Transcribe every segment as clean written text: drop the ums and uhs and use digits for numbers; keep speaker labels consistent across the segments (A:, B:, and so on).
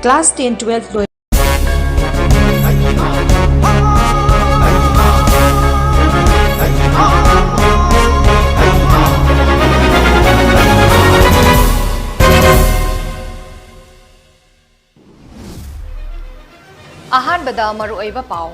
A: Class 10-12 loy
B: ꯑꯍꯥꯟꯕꯗ ꯃꯔꯨꯑꯣꯏꯕ ꯄꯥꯎ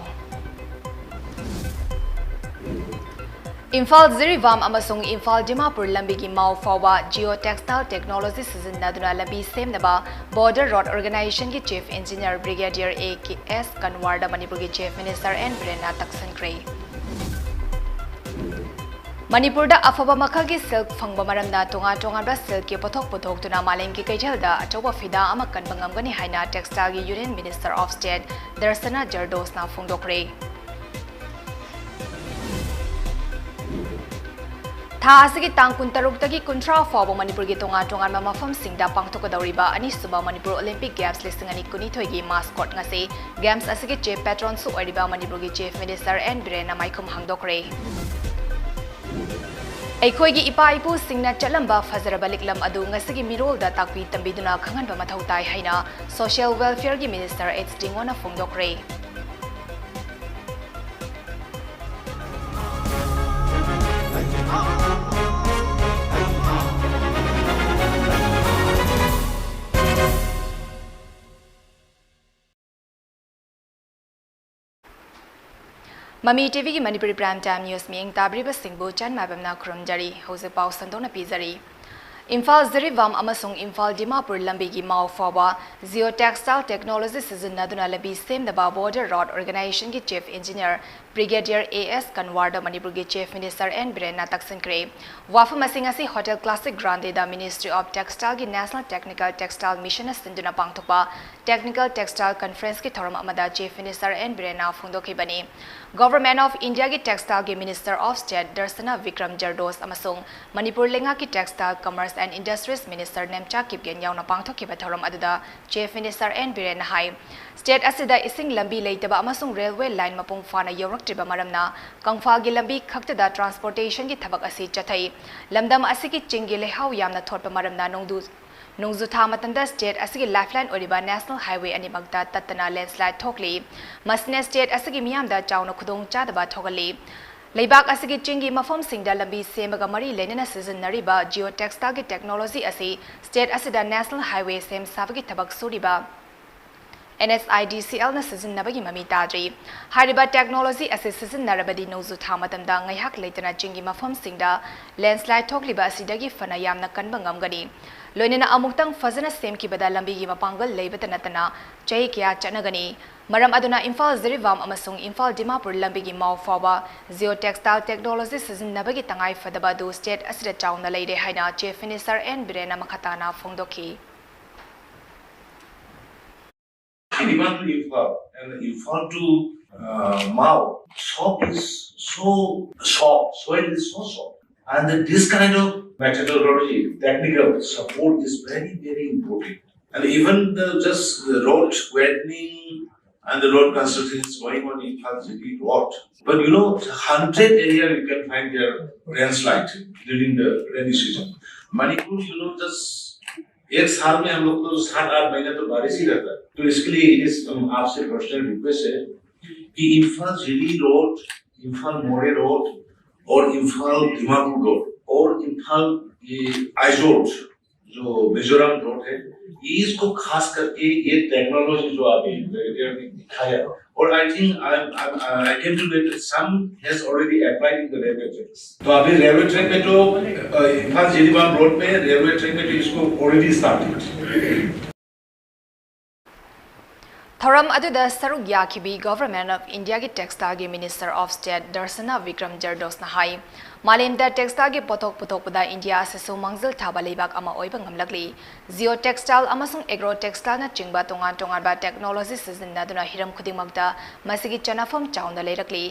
B: ꯏꯝꯐꯥꯜ ꯖꯤꯔꯤꯕꯥꯝ ꯑꯃꯁꯨꯡ ꯏꯝꯐꯥꯜ ꯗꯤꯃꯥꯄꯨꯔ ꯂꯝꯕꯤꯒꯤ ꯃꯥꯎ ꯐꯥꯎꯕ ꯖꯤꯑꯣ ꯇꯦꯛꯁꯇꯥꯏꯜ ꯇꯦꯛꯅꯣꯂꯣꯖꯤ ꯁꯤꯖꯤꯟꯅꯗꯨꯅ ꯂꯝꯕꯤ ꯁꯦꯝꯅꯕ ꯕꯣꯔꯗꯔ ꯔꯣꯗ ꯑꯣꯔꯒꯅꯥꯏꯖꯦꯁꯟꯒꯤ ꯆꯤꯐ ꯏꯟꯖꯤꯅꯤꯌꯔ ꯕ꯭ꯔꯤꯒꯦꯗꯤꯌꯔ A.K.S. ꯀꯟꯋꯥꯔꯗ ꯃꯅꯤꯄꯨꯔꯒꯤ ꯆꯤꯐ ꯃꯤꯅꯤꯁꯇꯔ N. ꯕꯤꯔꯦꯟꯅ ꯇꯛꯁꯤꯟꯈ꯭ꯔꯦ꯫ ꯃꯅꯤꯄꯨꯔꯗ ꯑꯐꯕ ꯃꯈꯜꯒꯤ ꯁꯤꯜꯛ ꯐꯪꯕ ꯃꯔꯝꯅ ꯇꯣꯉꯥꯟ-ꯇꯣꯉꯥꯟꯕ ꯁꯤꯜꯛꯀꯤ ꯄꯣꯠꯊꯣꯛ ꯄꯨꯊꯣꯛꯇꯨꯅ ꯃꯥꯂꯦꯝꯒꯤ ꯀꯩꯊꯦꯜꯗ ꯑꯆꯧꯕ ꯐꯤꯗꯥ ꯑꯃ ꯀꯟꯕ ꯉꯝꯒꯅꯤ ꯍꯥꯏꯅ ꯇꯦꯛꯁꯇꯥꯏꯜꯒꯤ ꯌꯨꯅꯤꯌꯟ ꯃꯤꯅꯤꯁꯇꯔ ꯑꯣꯐ ꯁ꯭ꯇꯦꯠ ꯗꯔꯁꯅꯥ ꯖꯔꯗꯣꯁꯅ ꯐꯣꯡꯗꯣꯛꯈ꯭ꯔꯦ꯫ ꯊꯥ ꯑꯁꯤꯒꯤ ꯇꯥꯡ 16ꯇꯒꯤ 30 ꯐꯥꯎꯕ ꯃꯅꯤꯄꯨꯔꯒꯤ ꯇꯣꯉꯥꯟ-ꯇꯣꯉꯥꯟꯕ ꯃꯐꯝꯁꯤꯡꯗ ꯄꯥꯡꯊꯣꯛꯀꯗꯧꯔꯤꯕ ꯑꯅꯤꯁꯨꯕ ꯃꯅꯤꯄꯨꯔ ꯑꯣꯂꯤꯝꯄꯤꯛ ꯒꯦꯝꯁ 2022ꯒꯤ ꯃꯥꯁꯀꯣꯠ ꯉꯁꯤ ꯒꯦꯝꯁ ꯑꯁꯤꯒꯤ ꯆꯤꯐ ꯄꯦꯇ꯭ꯔꯣꯟꯁꯨ ꯑꯣꯏꯔꯤꯕ ꯃꯅꯤꯄꯨꯔꯒꯤ ꯆꯤꯐ ꯃꯤꯅꯤꯁꯇꯔ N. ꯕꯤꯔꯦꯟꯅ ꯃꯥꯏꯈꯨꯝ ꯍꯥꯡꯗꯣꯛꯈ꯭ꯔꯦ꯫ ꯑꯩꯈꯣꯏꯒꯤ ꯏꯄꯥ-ꯏꯄꯨꯁꯤꯡꯅ ꯆꯠꯂꯝꯕ ꯐꯖꯔꯕ ꯂꯤꯛꯂꯝ ꯑꯗꯨ ꯉꯁꯤꯒꯤ ꯃꯤꯔꯣꯜꯗ ꯇꯥꯛꯄꯤ ꯇꯝꯕꯤꯗꯨꯅ ꯈꯪꯍꯟꯕ ꯃꯊꯧ ꯇꯥꯏ ꯍꯥꯏꯅ ꯁꯣꯁꯤꯌꯦꯜ ꯋꯦꯜꯐꯤꯌꯔꯒꯤ ꯃꯤꯅꯤꯁꯇꯔ H. ꯇꯤꯡꯉꯣꯅ ꯐꯣꯡꯗꯣꯛꯈ꯭ꯔꯦ꯫ Mami TVꯒꯤ Manipuri Prime Time News ꯃꯤꯌꯦꯡ ꯇꯥꯕꯤꯔꯤꯕꯁꯤꯡꯕꯨ ꯆꯟꯃꯥꯏꯕꯝꯅ ꯈꯨꯔꯨꯝꯖꯔꯤ꯫ ꯍꯧꯖꯤꯛ ꯄꯥꯎ ꯁꯟꯗꯣꯛꯅ ꯄꯤꯖꯔꯤ꯫ ꯏꯝꯐꯥꯜ ꯖꯤꯔꯤꯕꯥꯝ ꯑꯃꯁꯨꯡ ꯏꯝꯐꯥꯜ ꯗꯤꯃꯥꯄꯨꯔ ꯂꯝꯕꯤꯒꯤ ꯃꯥꯎ ꯐꯥꯎꯕ ꯖꯤꯑꯣ ꯇꯦꯛꯁꯇꯥꯏꯜ ꯇꯦꯛꯅꯣꯂꯣꯖꯤ ꯁꯤꯖꯤꯟꯅꯗꯨꯅ ꯂꯝꯕꯤ ꯁꯦꯝꯅꯕ ꯕꯣꯔꯗꯔ ꯔꯣꯗ ꯑꯣꯔꯒꯅꯥꯏꯖꯦꯁꯟꯒꯤ ꯆꯤꯐ ꯏꯟꯖꯤꯅꯤꯌꯔ ꯕ꯭ꯔꯤꯒꯦꯗꯤꯌꯔ A.S. ꯀꯟꯋꯥꯔꯗ ꯃꯅꯤꯄꯨꯔꯒꯤ ꯆꯤꯐ ꯃꯤꯅꯤꯁꯇꯔ N. ꯕꯤꯔꯦꯟꯅ ꯇꯛꯁꯤꯟꯈ꯭ꯔꯦ꯫ ꯋꯥꯐꯝ ꯑꯁꯤ ꯉꯁꯤ ꯍꯣꯇꯦꯜ ꯀ꯭ꯂꯥꯁꯤꯛ ꯒ꯭ꯔꯥꯟꯗꯦꯗ ꯃꯤꯅꯤꯁꯇ꯭ꯔꯤ ꯑꯣꯐ ꯇꯦꯛꯁꯇꯥꯏꯜꯒꯤ ꯅꯦꯁꯅꯦꯜ ꯇꯦꯛꯅꯤꯀꯦꯜ ꯇꯦꯛꯁꯇꯥꯏꯜ ꯃꯤꯁꯟꯅ ꯁꯤꯟꯗꯨꯅ ꯄꯥꯡꯊꯣꯛꯄ ꯇꯦꯛꯅꯤꯀꯦꯜ ꯇꯦꯛꯁꯇꯥꯏꯜ ꯀꯟꯐꯔꯦꯟꯁꯀꯤ ꯊꯧꯔꯝ ꯑꯃꯗ ꯆꯤꯐ ꯃꯤꯅꯤꯁꯇꯔ N. ꯕꯤꯔꯦꯟꯅ ꯐꯣꯡꯗꯣꯛꯈꯤꯕꯅꯤ꯫ ꯒꯚꯔꯟꯃꯦꯟꯠ ꯑꯣꯐ ꯏꯟꯗꯤꯌꯥꯒꯤ ꯇꯦꯛꯁꯇꯥꯏꯜꯒꯤ minister of state Darshana Vikram Jardosh ꯑꯃꯁꯨꯡ ꯃꯅꯤꯄꯨꯔ ꯂꯩꯉꯥꯛꯀꯤ textile commerce and industries minister Nemcha Kipgen ꯌꯥꯎꯅ ꯄꯥꯡꯊꯣꯛꯈꯤꯕ ꯊꯧꯔꯝ ꯑꯗꯨꯗ ꯆꯤꯐ ꯃꯤꯅꯤꯁꯇꯔ N. ꯕꯤꯔꯦꯟꯅ ꯍꯥꯏ ꯁ꯭ꯇꯦꯠ ꯑꯁꯤꯗ ꯏꯁꯤꯡ ꯂꯝꯕꯤ ꯂꯩꯇꯕ ꯑꯃꯁꯨꯡ ꯔꯦꯜꯋꯦ ꯂꯥꯏꯟ ꯃꯄꯨꯡ ꯐꯥꯅ ꯌꯧꯔꯛꯇ꯭ꯔꯤꯕ ꯃꯔꯝꯅ ꯀꯪꯐꯥꯜꯒꯤ ꯂꯝꯕꯤ ꯈꯛꯇꯗ ꯇ꯭ꯔꯥꯟꯁꯄꯣꯔꯇꯦꯁꯟꯒꯤ ꯊꯕꯛ ꯑꯁꯤ ꯆꯠꯊꯩ꯫ ꯂꯝꯗꯝ ꯑꯁꯤꯒꯤ ꯆꯤꯡꯒꯤ ꯂꯩꯍꯥꯎ ꯌꯥꯝꯅ ꯊꯣꯠꯄ ꯃꯔꯝꯅ ꯅꯣꯡꯖꯨ ꯊꯥ ꯃꯇꯝꯗ ꯁ꯭ꯇꯦꯠ ꯑꯁꯤꯒꯤ ꯂꯥꯏꯐꯂꯥꯏꯟ ꯑꯣꯏꯔꯤꯕ ꯅꯦꯁꯅꯦꯜ ꯍꯥꯏꯋꯦ ꯑꯅꯤꯃꯛꯇ ꯇꯠꯇꯅ ꯂꯦꯟꯁ꯭ꯂꯥꯏꯗ ꯊꯣꯛꯂꯤ꯫ ꯃꯁꯤꯅ ꯁ꯭ꯇꯦꯠ ꯑꯁꯤꯒꯤ ꯃꯤꯌꯥꯝꯗ ꯆꯥꯎꯅ ꯈꯨꯗꯣꯡꯆꯥꯗꯕ ꯊꯣꯛꯍꯜꯂꯤ꯫ ꯂꯩꯕꯥꯛ ꯑꯁꯤꯒꯤ ꯆꯤꯡꯒꯤ ꯃꯐꯝꯁꯤꯡꯗ ꯂꯝꯕꯤ ꯁꯦꯝꯕꯒ ꯃꯔꯤ ꯂꯩꯅꯅ ꯁꯤꯖꯤꯟꯅꯔꯤꯕ ꯖꯤꯑꯣ ꯇꯦꯛꯁꯇꯥꯏꯜꯒꯤ ꯇꯦꯛꯅꯣꯂꯣꯖꯤ ꯑꯁꯤ ꯁ꯭ꯇꯦꯠ ꯑꯁꯤꯗ ꯅꯦꯁꯅꯦꯜ ꯍꯥꯏꯋꯦ ꯁꯦꯝ ꯁꯥꯕꯒꯤ ꯊꯕꯛ ꯁꯨꯔꯤꯕ NSIDCLꯅ ꯁꯤꯖꯤꯟꯅꯕꯒꯤ ꯃꯃꯤ ꯇꯥꯗ꯭ꯔꯤ꯫ ꯍꯥꯏꯔꯤꯕ ꯇꯦꯛꯅꯣꯂꯣꯖꯤ ꯑꯁꯤ ꯁꯤꯖꯤꯟꯅꯔꯕꯗꯤ ꯅꯣꯡꯖꯨ ꯊꯥ ꯃꯇꯝꯗ ꯉꯥꯏꯍꯥꯛ ꯂꯩꯇꯅ ꯆꯤꯡꯒꯤ ꯃꯐꯝꯁꯤꯡꯗ ꯂꯦꯟꯁ꯭ꯂꯥꯏꯗ ꯊꯣꯛꯂꯤꯕ ꯑꯁꯤꯗꯒꯤ ꯐꯅ ꯌꯥꯝꯅ ꯀꯟꯕ ꯉꯝꯒꯅꯤ꯫ ꯂꯣꯏꯅꯅ ꯑꯃꯨꯛꯇꯪ ꯐꯖꯅ ꯁꯦꯝꯈꯤꯕꯗ ꯂꯝꯕꯤꯒꯤ ꯃꯄꯥꯡꯒꯜ ꯂꯩꯕꯇ ꯅꯠꯇꯅ ꯆꯍꯤ ꯀꯌꯥ ꯆꯠꯅꯒꯅꯤ꯫ ꯃꯔꯝ ꯑꯗꯨꯅ ꯏꯝꯐꯥꯜ ꯖꯤꯔꯤꯕꯥꯝ ꯑꯃꯁꯨꯡ ꯏꯝꯐꯥꯜ ꯗꯤꯃꯥꯄꯨꯔ ꯂꯝꯕꯤꯒꯤ ꯃꯥꯎ ꯐꯥꯎꯕ ꯖꯤꯑꯣ ꯇꯦꯛꯁꯇꯥꯏꯜ ꯇꯦꯛꯅꯣꯂꯣꯖꯤ ꯁꯤꯖꯤꯟꯅꯕꯒꯤ ꯇꯉꯥꯏꯐꯗꯕ ꯑꯗꯨ ꯁ꯭ꯇꯦꯠ ꯑꯁꯤꯗ ꯆꯥꯎꯅ ꯂꯩꯔꯦ ꯍꯥꯏꯅ ꯆꯤꯐ ꯃꯤꯅꯤꯁꯇꯔ N. ꯕꯤꯔꯦꯟꯅ ꯃꯈꯥ ꯇꯥꯅ ꯐꯣꯡꯗꯣꯛꯈꯤ꯫
C: Even to Imphal and Imphal to Mao, soap is so soft, soil is so soft. And this kind of methodology, technical support is very, very important. And even the road widening and the road construction is going on in Imphal city road. But 100 area you can find there landslide during the rainy season. Manipur, just एक साल में हम लोग तो 7-8 महीने तो बारिश ही रहता है। तो इसके लिए आपसे पर्सनल रिक्वेस्ट है कि इम्फाल जिली रोड, इम्फाल मोरे रोड और इम्फाल दिमापुर रोड और इम्फाल ये आइजोड जो मिजोरम रोड है, इसको खास करके ये टेक्नोलॉजी जो अभी दिखाया और I think I came to that some has already applied in the railway tracks. तो अभी रेलवे ट्रैक पे तो इम्फाल जिलीबाम रोड पे रेलवे ट्रैक पे तो इसको already started.
B: थौरम अदुदा सरुक याखिबी गवर्नमेंट ऑफ इंडिया की टेक्सटाइल की minister of state Darshana Vikram जरदोसना हाई मालेमदा टेक्सटाइल की पोथोक पुथोकपदा इंडिया से मंजिल थाबा लेबाक अमा ओइबा ngamlakli जियो टेक्सटाइल अमसुंग एग्रो टेक्सटाइल ना चिंगबा तोंगान तोंगानबा टेक्नोलॉजी सिजननादुना हिरम खुदिमक्ता मसिगी चनाफम चाउना लेरकली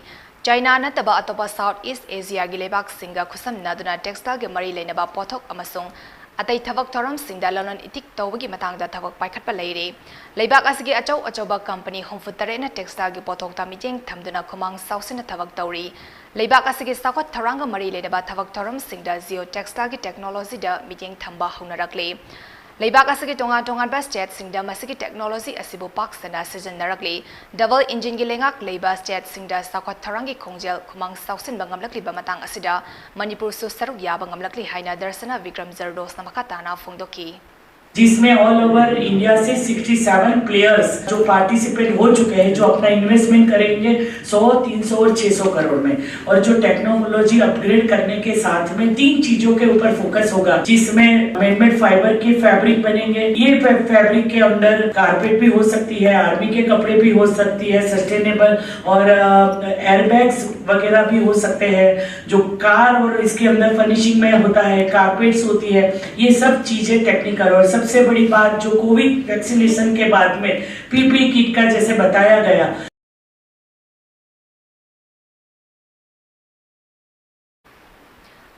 B: चाइना नतबा अतोपा साउथ ईस्ट एशिया की लेबाक सिंगा खुसमनादुना टेक्सटाइल के मरी लेनबा पोथोक अमसुंग अतई थबक थौरम सिंगदा ललन इतिक तौबगी मतंगदा थबक पाइखटपा लेरे लेबाक असगी अचौ अचौबा कंपनी 64 टेक्सटाइल की पोथोकता मिटेंग थमदुना खुमांग साउसिन थबक तौरी लेबाक असगी साखत थौरांग मरी लेनबा थबक थौरम सिंगदा जियो टेक्सटाइल की टेक्नोलॉजी दा मिटेंग थंबा हौनरकले Leibak asigi tongan ba state singda masigi technology asibu pak sana season narakli double engine gi lengak leiba state singda sakwat tharangi khongjel khumang sausin bangamlakli ba matang asida Manipur su saruk ya bangamlakli haina darsana Vikram Zardos namakata na phongdoki
A: जिसमें all over India से 67 players जो participate हो चुके हैं जो अपना investment करेंगे 100, 300 और 600 करोड़ में और जो टेक्नोलॉजी अपग्रेड करने के साथ में 3 चीजों के ऊपर फोकस होगा जिसमें मैनमेड फाइबर के फैब्रिक बनेंगे। ये फैब्रिक के अंदर कारपेट भी हो सकती है, आर्मी के कपड़े भी हो सकती है सस्टेनेबल और एयरबैग्स वगैरह भी हो सकते हैं। जो कार और इसके अंदर फिनिशिंग में होता है, कारपेट्स होती है, ये सब चीजें टेक्निकल और सबसे बड़ी बात जो कोविड वैक्सीनेशन के बाद में पीपी किट का जैसे बताया गया।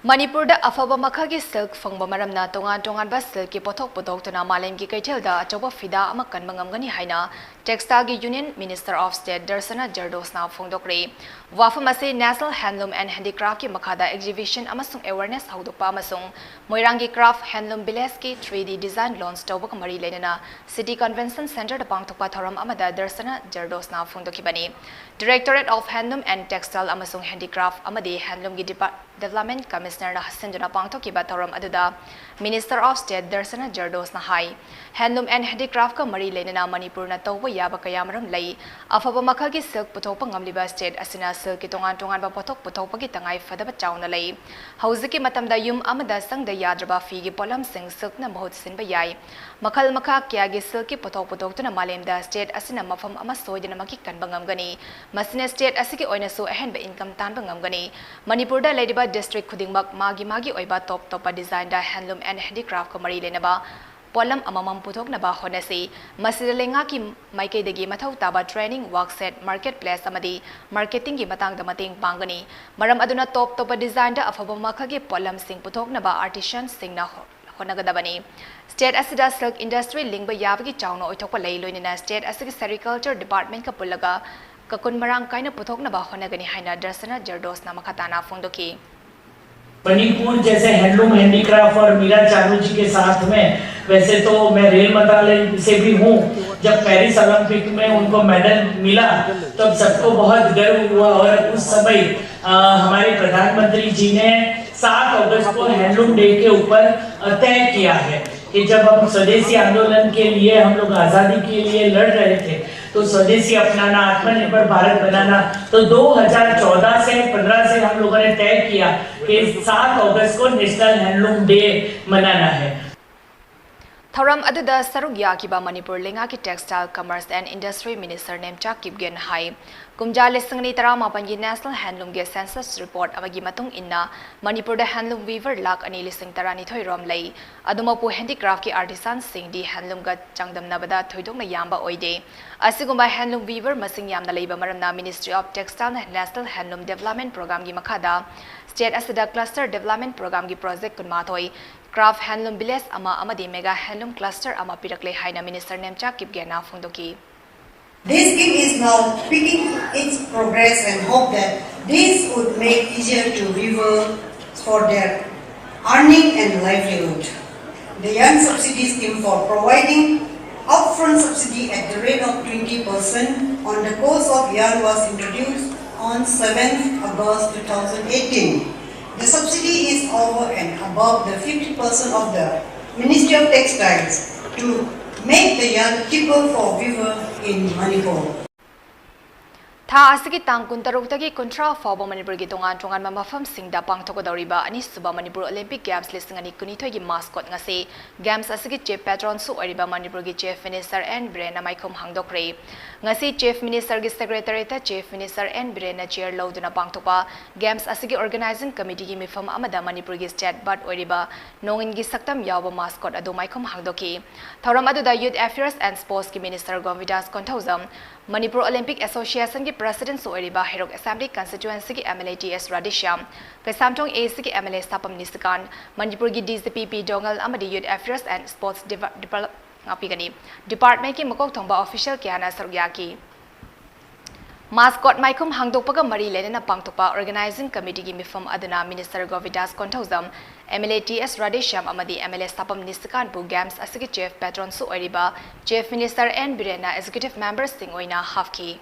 B: Manipur da afaba makhagi silk fangba maramna tongan ba silk ki pothok tuna malem ki kaithel da achoba fida ama kan mangamgani haina textile gi union minister of state Darsana Jardos na phongdokre wafam ase national handloom and handicraft ki makhada exhibition amasung awareness haudokpa amasung moirangi craft handloom village ki 3D design launch tawba kamari lenana city convention center da pangthokpa thoram amada Darsana Jardos na phongdokibani directorate of handloom and textile amasung handicraft amadi handloom gi development commissioner na hasenduna pangthokiba thoram aduda minister of state Darsana Jardos na hai handloom and handicraft ka mari lenana Manipur na tawba yaba kayamaram lai afaba makhal gi silk puthokpa ngamliba state asina silk ki tongan ba pothok puthokpa gi tangai fadaba chauna lai hauziki matamda yum amada sangda yadraba fi gi polam sing silk na bahut sinba yai makhal makha kya gi silk ki pothok tuna malemda state asina mafam ama soidina maki kanbangam gani masina state asiki oina so ahenba income tanba ngamgani Manipur da lediba district khudingmak magi oiba top design da handloom and handicraft ko mari lenaba polam amamam puthok na ba honasi masida lenga ki maike degi mathau taba training workshop marketplace amadi marketing gi matang da mating pangani maram aduna top design da afaba makha gi polam sing puthok na ba artisans sing na honagadabani state asida silk industry lingba yabagi chawno oithokpa lei loinina state asigi sericulture department ka pulaga kakun marang kaina puthok na ba honagani haina Darsana Jardos na makhatana phongdoki
A: Manipur जैसे handloom handicraft और मीरा चानू जी के साथ में वैसे तो मैं rail मंत्रालय से भी हूँ। जब पेरिस ओलंपिक में उनको मेडल मिला तब सबको बहुत गर्व हुआ और उस समय हमारे प्रधानमंत्री जी ने 7 अगस्त को हैंडलूम डे के ऊपर तय किया है कि जब हम स्वदेशी आंदोलन के लिए हम लोग आजादी के लिए लड़ रहे थे तो स्वदेशी अपनाना आत्मनिर्भर भारत बनाना तो 2014 से 15 से हम लोगों ने तय किया कि 7 अगस्त को नेशनल हैंडलूम डे मनाना है।
B: Thoram aduda saruk yakiba Manipur lenga ki textile commerce and industry minister Nemcha Kipgen hai kumja lesangni tara mapangi national handloom ge census report amagi matung inna Manipur da handloom weaver lak ani lising tarani thoi rom lai aduma pu handicraft ki artisans sing di handloom ga changdam na bada thoidok na yamba oide asigumba handloom weaver masing yamna leiba maramna ministry of textile and national handloom development program gi makhada state asida cluster development program gi project kunma thoi craft handloom village amadi mega handloom cluster ama pirakle haina minister Nemcha Kipgena phongdoki
D: This scheme is now picking its progress and hope that this would make easier to weavers for their earning and livelihood. The Young Subsidy Scheme for providing upfront subsidy at the rate of 20% on the course of yarn was introduced on 7th August 2018. The subsidy is over and above the 50% of the Ministry of Textiles to make the yarn cheaper for weavers in Manipur.
B: Tha asigi tangkun taruk kontra fawba Manipur gi tongan mafam singda pangthokodoriba ani suba Manipur Olympic Games lisingani kunithoi gi mascot ngase Games asigi chief patron su oriba Manipur gi chief minister and Brena Maikhom hangdokre ngasi chief minister gi secretary ta chief minister and Brena chair loduna pangthopa Games asigi organizing committee gi mifam amada Manipur gi state bud oriba nongin gi saktam yawa mascot adu Maikhom hangdoki thoram adu da youth affairs and sports gi minister Govidas Konthauzam Manipur Olympic Association ki president Soeriba Herok Assembly constituency ki MLA TS Radisham, Pesamtong AC ki MLA Sapam Nisikan, Manipur ki DCPP Dongal Amadi Youth Affairs and Sports Department ki Makok Thongba official Kiana Sarugyaki. Mascot Maikum Hangdokpaga Mari Lenina Pangtopa Organizing Committee Mifam Aduna Minister Govidas Kontozam MLA TS Radesham Amadi MLA Sapam Nisakan Bu Games Asiki Chief Patron Su Oriba Chief Minister N Birena Executive Members Sing Oina Hafki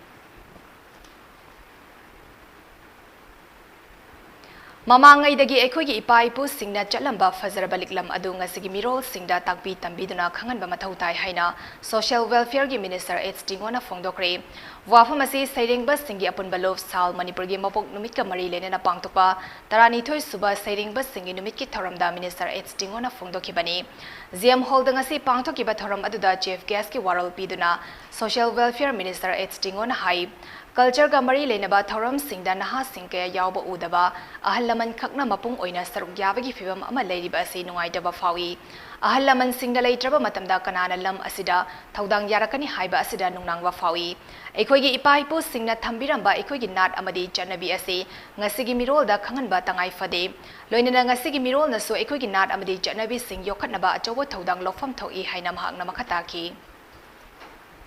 B: Mamangaidagi Ekogi Ipa Ipu Singna Chalamba Fazaraba Liklam Adu ngasigi mirol Singda Takbi Tambiduna Kanganba Mathautai Haina Social Welfare Gi Minister H Tingona Fongdokre Wafamasi Sairing Bus Singi Apun Balov Sal Manipur Gi Mapok Numika Mari Lenena Pangtopa Tarani Thoi Suba Sairing Bus Singi Numiki Thoramda Minister H Tingona Fongdokibani Ziam Holdangasi Pangtokiba Thoram Aduda Chief Guest Ki Waral Piduna Social Welfare Minister H Tingona Hai Culture Gamari Lenaba Thoram Singda Naha Singke Yauba Udaba Ahalaman Kakna Mapung Oina Saruk Yabagi Fibam Ama Lady Basi Nungai Daba Fawi Ahalaman Singda Laitraba Matamda Kanana Lam Asida Taudang Yarakani Haiba Asida Nunang Wafawi Ekogi Ipaipo Singna Tambiramba Ekogi Nat Amadi Janabi Asi Ngasigi Mirol da Kangan Batangai Fade Loinana Ngasigi Mirol Naso Ekogi Nat Amadi Janabi Sing Yokatnaba Achawa Taudang Lofam Toi Hainam Hak Namakataki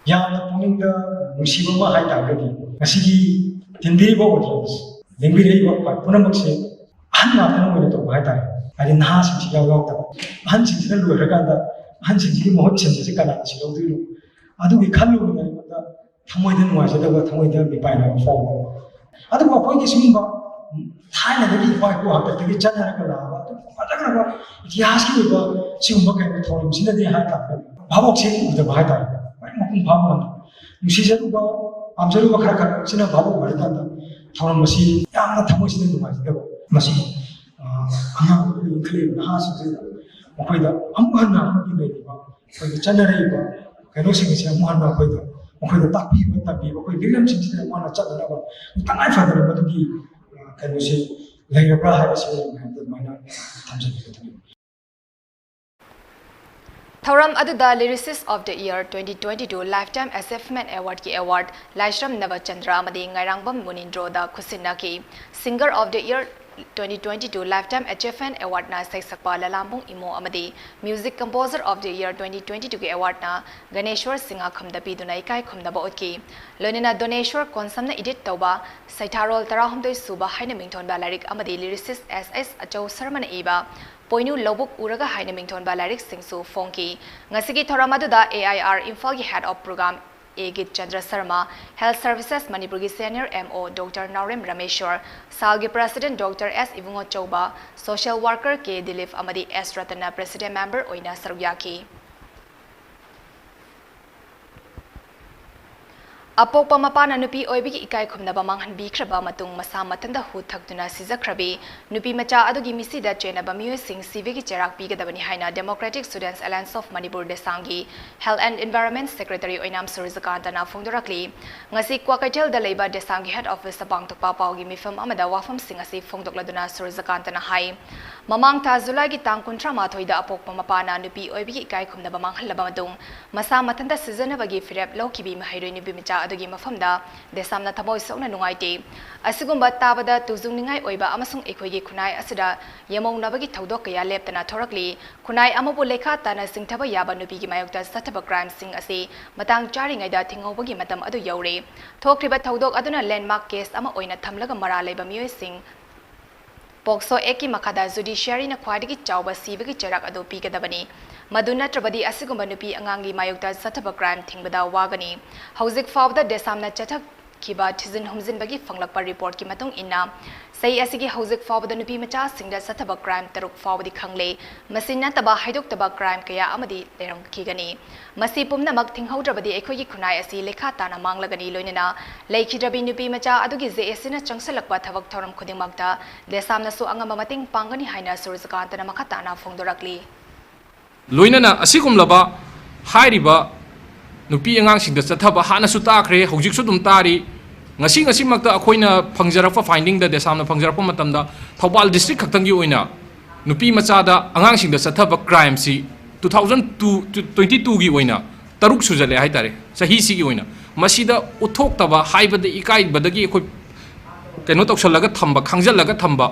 E: Yang punya musibah mah hai tak lagi. Masih tindiri bawa audience, lembiri bawa pun maksud, anak anak mana tu hai tak. Ada nahas sih jauh tak. Han sih kita luar kan tak. Han sih kita mohon sih sih kan sih jauh dulu. Adu ikan lu mana mana. Thamoi dan nuai saja bawa thamoi dan bipai nak form. Adu apa yang semua Thai nak jadi apa aku apa tapi jangan nak lah. Ada kan apa? Ikhlas kita bawa semua kan form sih nanti hai tak. Bawa sih udah hai tak. Makin paham Nusisaruba, Amsaruba Krakar, Sina Babu Maritanda, Town Masi, Yama Tamosin to my devil, Masi, Anna, Clay, Has, Moida, Amana, for the Janareva, Kanosing is Amana, for the Tapi, Tapi, Williams in the one of Chatanava, I father, but to be Kanosi, Layer Brahas, and the minor Tamsin.
B: Thoram Aduda Lyricist of the Year 2022 Lifetime Achievement Award ki award Laishram Navachandra Amadi Ngairangbam Munindro da Khusinaki Singer of the Year 2022 Lifetime Achievement Award na Saisakpa Lalambung Imo Amadi Music Composer of the Year 2022 ki award na Ganeshwar Singha Khamdapi Dunai Kai Khamdaba Otki Lonina Doneshwar Konsamna edit tauba Saitarol Tarahumdoi Suba Haina Mington Balarik Amadi Lyricist SS Achau Sarmana Iba Poinu Lobuk Uraga Haina Mington Balarik Singsu Fonki Ngasigi Thoramadu AIR Imphal Head of Program Egit Chandra Sharma Health Services Manipuri Senior MO Dr. Naurem Rameshwar Salgi President Dr. S. Ivungo Choba Social Worker K. Dilip Amadi S. Ratana President Member Oina Sarugyaki Apokpa mapana nupi oibigi ikai khumnaba manghan bikraba matung masa matanda hu thakduna sizakrabi nupi macha adugi misida chenaba miyo sing civic cherak pigadabani haina Democratic Students Alliance of Manipur Desangi Health and Environment Secretary Oinam Surizakanta na phongdorakli ngasi kwakaitel da leiba Desangi Head Office apang tukpa paugi mifam amada wafam sing asi phongdokladuna Surizakanta na hai mamang ta July gi tang 13 da apokpa mapana nupi oibigi ikai khumnaba manghalaba matung masa matanda sizanabagi firep lokibi mahairoi nupi macha adugi mafamda desamna thamoi sokna nungaite asigumba tabada tuzungningai oiba amasung ekoigi khunai asida yamong nabagi thodok kaya leptana thorakli khunai amabu lekha tana singthaba yaba nupi gi mayokta sathaba crime sing asi matang charingai da thingobagi matam adu yaure thokriba thodok aduna landmark case ama oina thamlaga mara leiba miyoi sing Pokso eki makada judiciary na khwadigi chawba sibagi charak ado pigadabani maduna trabadi asigumba nupi angangi mayokta sathaba crime thingbada wagani hauzik fawda desamna chathak kiba thizin humzin bagi fanglakpa report ki matung inna sei asigi hauzik fawda nupi macha singda sathaba crime taruk fawdi khangle masina taba haidok taba crime kaya amadi lerang kigani masi pumna mak thinghodrabadi ekhogi khunai asi lekha tana manglagani loinena leikhirabi nupi macha adugi JS na changsalakpa thabak thoram khudingmakta desamna su angama mating pangani haina Surizakanta na makatana phongdorakli
F: Loinana asigumlaba hairiba nupi angang singda chathaba hana su takre hojik su dum tari ngasi makta akoina phangjarapa finding da desamna phangjarapa matamda Thobal district khaktangi oina nupi machada angang singda chathaba crime si 2022 gi oina taruk sujale haitare sahi si gi oina masida uthoktaba haibada ikai badagi khoi keno toksalaga thamba khangjalaga thamba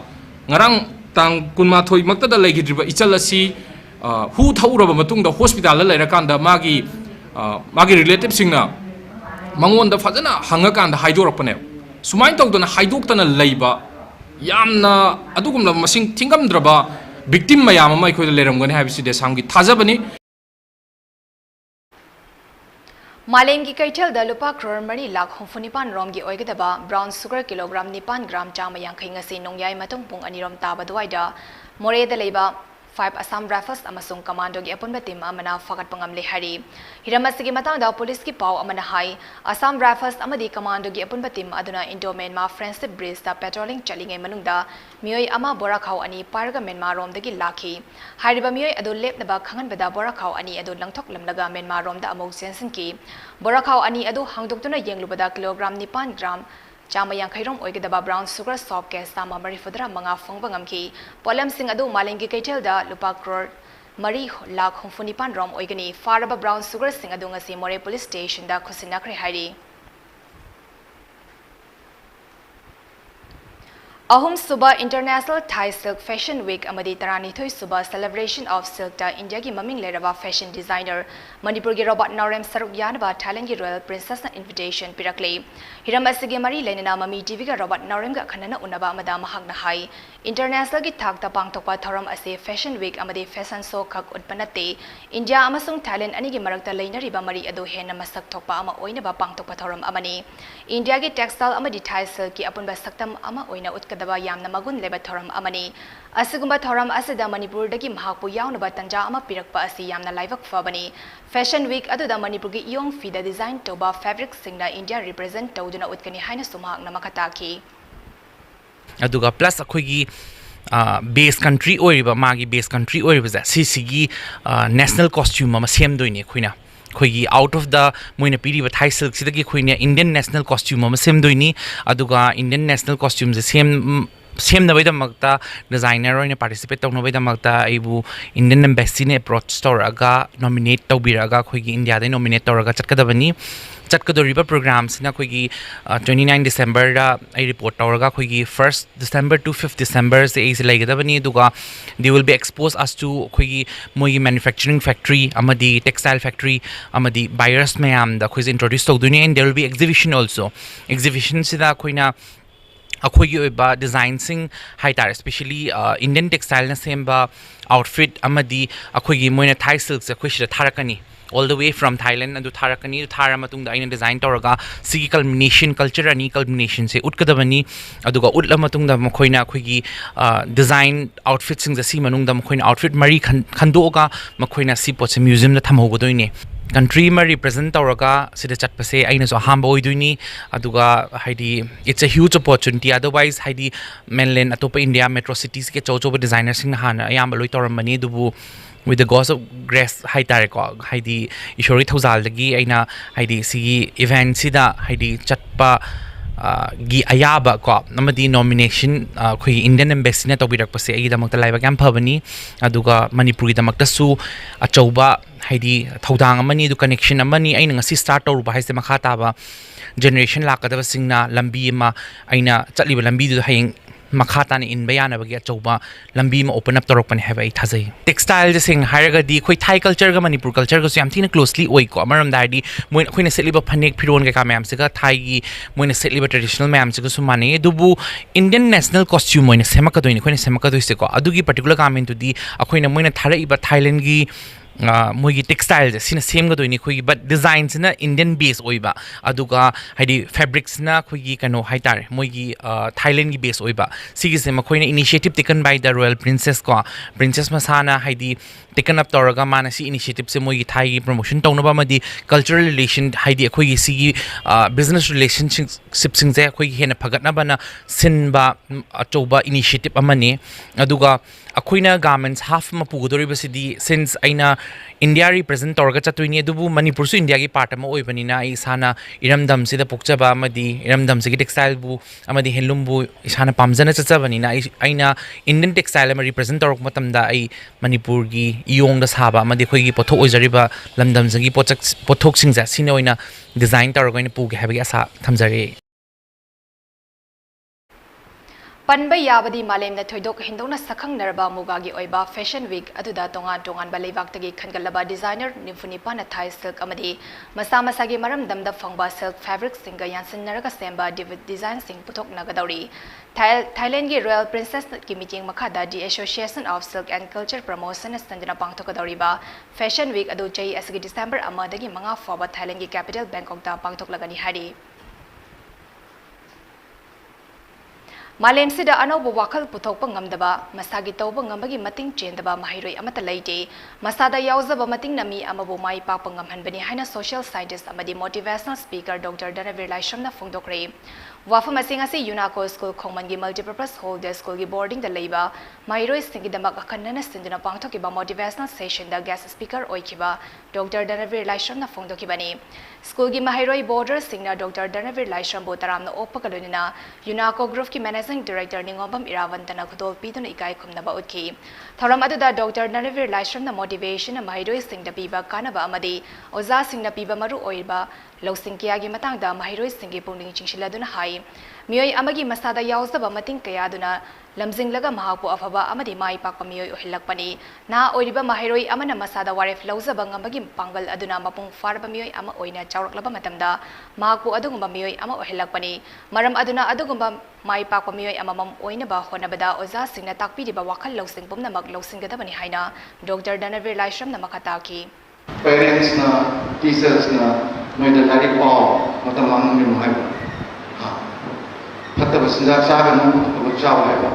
F: ngarang tang kunma thoi makta da legidriba ichalasi hu thauraba matungda hospital la lerakanda magi relatives singna मंगोंदा फजना हंगकांदा हाइदोरपने सुमाइन तौदना हाइदोक्तना लैबा यामना अदुगुमला मसिंग थिंगमद्रबा victim mayam ama khoi leromgani habisi de samgi thajabani
B: Malem ki kaitel da lupa crore mari lakh humfunipan rom gi oigedaba brown sugar kilogram 9 gram chama yankhai ngasi nongyai matung pung anirom taba duaida more da leiba 5 Assam Rifles amasung commando gi apunba team amana fagat pangam le hari hiramasigi matang da police ki pau amana hai Assam Rifles amadi commando gi apunba team aduna Indo Myanmar friendship bridge da patrolling chalingai manungda mioi ama borakhau ani parga Myanmar rom dagi lakhi hariba mioi adu lepnaba khangan bada borakhau ani adu langthok lamlaga Myanmar rom da amok sensin ki borakhau ani adu hangdoktuna yenglubada kilogram 9 gram Chama yang khairom oigedaba brown sugar soft case sama mari fudra manga fongbangam ki polam sing adu malengi kaitel da lupa crore mari lakh humfunipan rom oigani faraba brown sugar sing adu ngasi more police station da khusina khre hari Ahum Suba International Thai Silk Fashion Week amadi tarani thoi Suba celebration of silk da India ki maming leraba fashion designer Manipur gi Robert Narem Saruk Yanaba Thailand gi Royal Princess na invitation pirakle Hiram asigi mari lenina Mami TV ga Robert Narem ga khanana unaba amada mahak na hai international gi thak ta pangtokpa thoram ase fashion week amadi fashion show khak utpanate India amasung Thailand ani gi marakta leinariba mari adu hena masak thokpa ama oina ba pangtokpa thoram amani India gi textile amadi Thai silk ki apunba saktam ama oina utkadaba yamna magun leba thoram amani asigumba thoram asida Manipur dagi mahakpu yaunaba tanja ama pirakpa asi yamna laibak fabani fashion week aduda Manipur gi yong fida design toba fabric singna India represent tawduna utkani haina sumhak na makataki
G: aduga plus akhoigi base country oiriba magi base country oiriba za sisigi national costume ama semdoine khoina khoigi out of the moina piriba Thai silk sidagi khoina Indian national costume ama semdoini aduga Indian national costume je same na baida magta designer oina participate tawna baida magta aibu Indian embassy ne approach toraga nominate tawbiraga khoigi India de nominate toraga chatkadabani chatkadoriba programs na khoigi 29 December da I report toraga khoigi 1st December to 5th December se is laigadabani duga they will be exposed as to khoigi moi manufacturing factory amadi textile factory amadi buyers mayam da khois introduce tawduni and there will be exhibition also exhibition sida khoina akhoigi oiba design sing haitar especially Indian textile na semba outfit amadi akhoigi moina Thai silk se khoishira tharakani all the way from Thailand and to tharakani to thara matungda aina design toraga sigi culmination culture ani culmination se utkadabani aduga utla matungda mokhoina akhoigi design outfit sing the si manungda mokhoina outfit mari khandoga mokhoina si pot se museum na thamhogodoine country ma represent toraga sida chatpase aina so hamba oiduini aduga haidi it's a huge opportunity otherwise haidi mainland atopa India metro cities ke chochoba designers sing hana ayamba loi toramani dubu with the gods of grace haitare ko haidi ishori thozal dagi aina haidi sigi event sida haidi chatpa gi ayaba ko namadi nomination khoi Indian embassy na tobirak pase ai damakta laiba kam phabani aduga Manipur gi damakta su achauba haidi thodang amani du connection amani aina ngasi start toruba haise makha taba generation lakadaba singna lambi ma aina chaliba lambi du hayeng makata ni in bayana bagi achauba lambi ma open up torok pan have ai thazai textile je sing haraga di khoi Thai culture ga Manipur culture ga yam thina closely oi ko amaram dai di moi khoina setliba phanek phiron ga ka mayam se ga Thai gi moina setliba traditional mayam se ga sumane dubu Indian national costume moina semaka doini khoina semaka doise ko adugi particular comment to di akhoina moina thara iba Thailand gi moigi textile je sina same ga doini khoi but designs na Indian base oiba aduga haidi fabrics na khoi kano haitar moigi Thailand gi base oiba sigi se makhoina initiative taken by the royal princess ko princess masana haidi taken up toraga mana si initiative se moigi Thai gi promotion tawna ba madi cultural relation haidi khoi sigi business relationship sing je khoi hena phagatna bana sinba achoba initiative amane aduga akhoina garments half ma pugodori basidi since aina India represent torga chatuini dubu Manipur su India gi part ma oibani na isana iramdam sida pokchaba amadi iramdam sigi textile bu amadi handloom bu isana pamjana chachabani na aina Indian textile ma represent torok matam da ai Manipur gi iong da saba amadi khoi gi pothok oijariba lamdam sagi pothok singja sine oina design torga ina pu gi habi asa thamjare
B: Panba yabadi malem na thoidok hindona sakhang narba mugagi oiba fashion week aduda tongan ba leibak-tagi khangalaba designer nimfunipa na Thai silk amadi masa masagi maram damda phangba silk fabric singa yansin naraga semba design sing puthok nagadauri Thailand gi Royal Princess ki meeting makhada the Association of Silk and Culture Promotion standina pangthokadauri ba fashion week adu chai asgi December amadagi manga foba Thailand gi capital Bangkok da pangthoklagani hari Malem sida anobo wakal puthokpa ngamdaba masagi tawba ngambagi mating chendaba mahiroi amata leite masada yauzaba mating nami amabo mai pakpa ngamhanbani haina social scientist amadi motivational speaker Dr. Danavir Laishamna phongdokre wafam asing asi UNACO school khongmangi multipurpose hall the school gi boarding the leiba mahiroi singi damak akhanna sindina pangthokiba motivational session da guest speaker oikiba Dr. Danavir Laishamna phongdokibani school gi mahiroi border singna Dr. Danavir Laisham botaramna opakalunina UNACO group ki Managing Director Ningobam Iravantana Kudol Pidun Ikai Kumnaba Utki. Thoram Aduda Dr. Nanavir Laishram the motivation Mahiro Singh the Piba Kanaba Amadi, Oza Singh the Piba Maru Oiba, Lo Sinkiagi Matanga, Mahiro Singhi Puning Chinchiladuna High. Mioy Amagi Masada Yauza Bamating Kayaduna, Lamzing Laga Mahapu Afaba Amadi Mai Pakamio Hilakpani, Na Oiba Mahiroi Amana Masada Warif Lauza Bangamagi Pangal Aduna Mapung Farbamio Ama Oina Chauraklaba Matamda, Mahapu Adungumba Mioy Ama Hilakpani, Maram Aduna Adugumba Mai Pakamio Amam Oinaba Honabada Oza Singna Takpi Wakal Losing Pumna Mag Losing Gadabani Haina, Dr. Danavir Laishram Namakataki.
H: Parents na, teachers na, noida lari pao, matamang ni muhay. Fataba sinja saga nu, fataba chawa hai ba.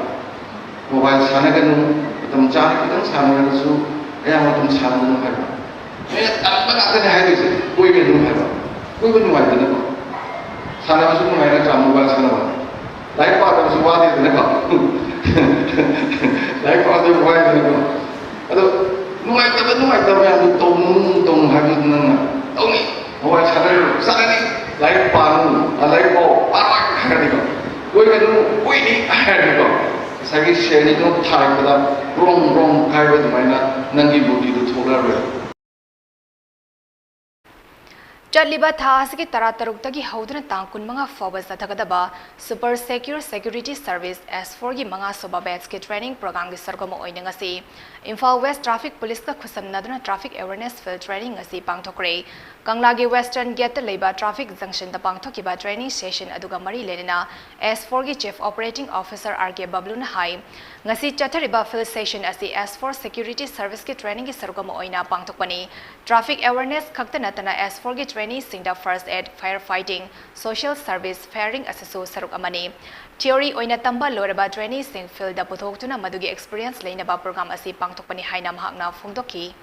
H: Mobile sana ka nu, matam chani kitang sana ka su, kaya matam sana nu hai ba. Kaya tamba ka tani hai disi, koi ka nu hai ba. Koi ka nu hai dana ba. Sana ka su nu hai na cha mobile sana ba. Lai pa ka su wadi dana ba. Lai pa ka su wadi dana ba. Ado, nu hai taba yang tong hai ba dana na. Tong ni, mobile sana ni, lai pa nu, lai pa, parwak hai ni ba. Koi ni hai ko sagi share no thai pada wrong hai ba dumaina nangi body du thola re
B: Chaliba Thasiki Taratarukagi Hodana Tankun Manga Fobas Atakadaba, Super Secure Security Service S4 Gi Manga Soba Batski Training Program Gi Sargamo Oinangasi, Imphal West Traffic Police Ka Khusam Nadana Traffic Awareness Field Training Asi Pangtokre, Kanglagi Western Get the Labor Traffic Junction the Pangtokiba Training Station Aduga Mari Lenina, S4 Gi Chief Operating Officer RK Babluna Hai, Ngasi Chatariba Field Station Asi S4 Security Service Ki Training Gi Sargamo Oina Pangtokpani, Traffic Awareness Kaktanatana S4 Gi Training Singda First Aid, Firefighting, Social Service, Fairing Asaso Saruk Amani. Theory Oina Tamba Loraba Training Sing Field the Puthokuna Madugi Experience Lainaba Program Asi Pangtokpani Hainam Hakna Fungdoki.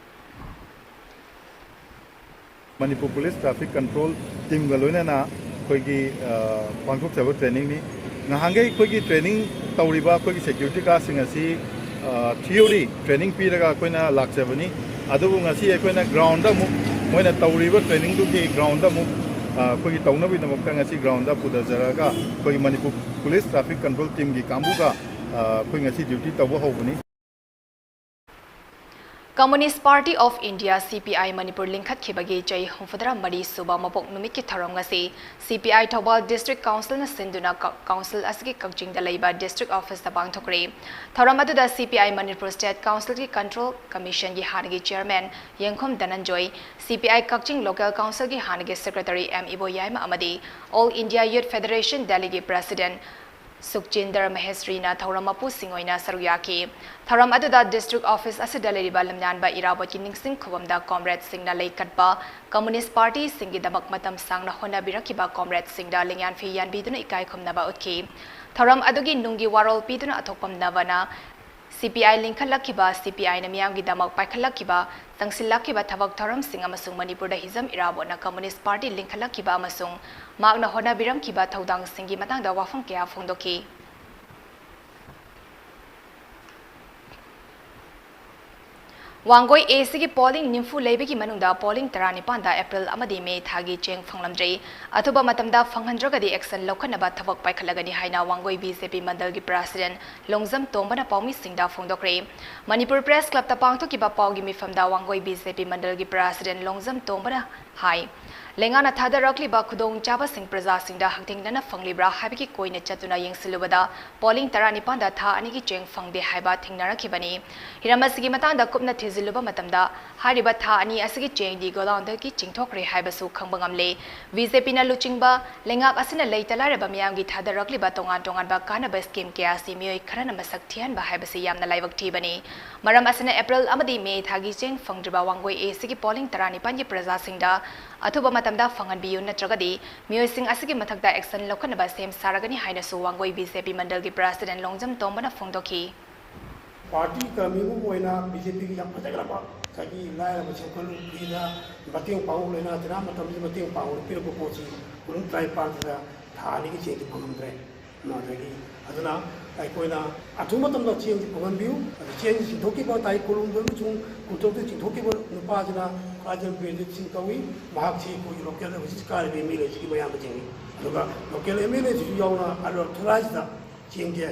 I: Manipur Police Traffic Control Team Galuna na koigi Pangkok Travel Training ni ngahangai koigi training tauriba koigi security ka singasi theory training piraga koina laksebani adu ngasi koina ground da mu moina tauriba training du ki ground da mu koigi tauna bi namok ngasi ground da pudajaraga koigi Manipur Police Traffic Control Team gi kambuga koigi ngasi duty tawo hobani
B: Communist Party of India CPI Manipur Linkhat Khibagi Chai Humfadra Mari Suba Mapok Numit ki Tharam ngasi CPI Thobal District Council na Sinduna Council asgi Kangching da Laiba District Office da Bangthokre Tharam adu da CPI Manipur State Council ki Control Commission gi Hanagi Chairman Yengkhom Dananjoy CPI Kangching Local Council ki Hanagi Secretary M Ibo Yaima Amadi All India Youth Federation Delegate President Sukhjinder Mahesrina Thoramapu Singoina Saruyaki Tharam Aduda District Office Asidalari Balamnan ba Irabot Kining Singh Khobamda Comrade Singna Laikatba Communist Party Singi Damak Matam Sangna Hona Birakiba Comrade Singda Lingyan Fiyan Biduna Ikai Khomnaba Utki Tharam Adugi Nungi Warol Piduna Atokpam Navana CPI Linkalakiba CPI Namyamgi Damak Paikalakiba Tangsilakiba Thavak Tharam Singh Amasung Manipur da Hizam Irabot na Communist Party Linkalakiba Amasung Magna Hona Biram Kiba Thaudang Singi Matang da Wafang Kya Phongdoki Wangoi A polling nimfu leibigi manungda polling tarani panda April amadi May thagi cheng phanglamdrei athuba matamda phanghandragadi action lokhanaba thabak paikhalagani haina Wangoi BJP mandalgi president Longzam Tombana Paumi Singda phongdokre Manipur Press Club ta pangthokiba paugi mifamda Wangoi BJP mandalgi president Longzam Tombana hai Lengana thadarakli ba khudong chaba sing praja singda hangtingna fanglibra habiki koina chatuna yengsilubada polling tarani panda tha anigi cheng phangde haiba thingnarakibani hiramasigi matanda kupna thiziluba matamda hariba tha ani asigi cheng di godaunda ki chingthokre haibasu khangbangamle BJP na luchingba lengak asina leitalare miyamgi thadarakli ba tongan tongan ba kana ba scheme kya simioi kharana masak thian ba haibasi yamna laibak thibani maram asina April amadi May thagi cheng phangdriba Wangoi A polling tarani panji praja singda athuba matamda fangan biyu natragadi miyosing asigi mathakda action lokhanaba sem saragani haina su Wangoi BJP mandalgi president Longzam Tombana phongdoki
J: party kami moina BJP ki yang pajagraba kagi lai la chokol ina bating paul ina tira matam bating paul pir ko pochi kurun trai pan da thani ki cheki phangam dre na dagi aduna ai koina athum matam da chen ki phangam biu chen ji thoki ba tai kulum do chung kutok de chung thoki ba nupa jina kajal be de sing kawi mahak chi ko local da visit kar be mile chi ba yang jing aduga local emile ji yauna alo thraj da chen ge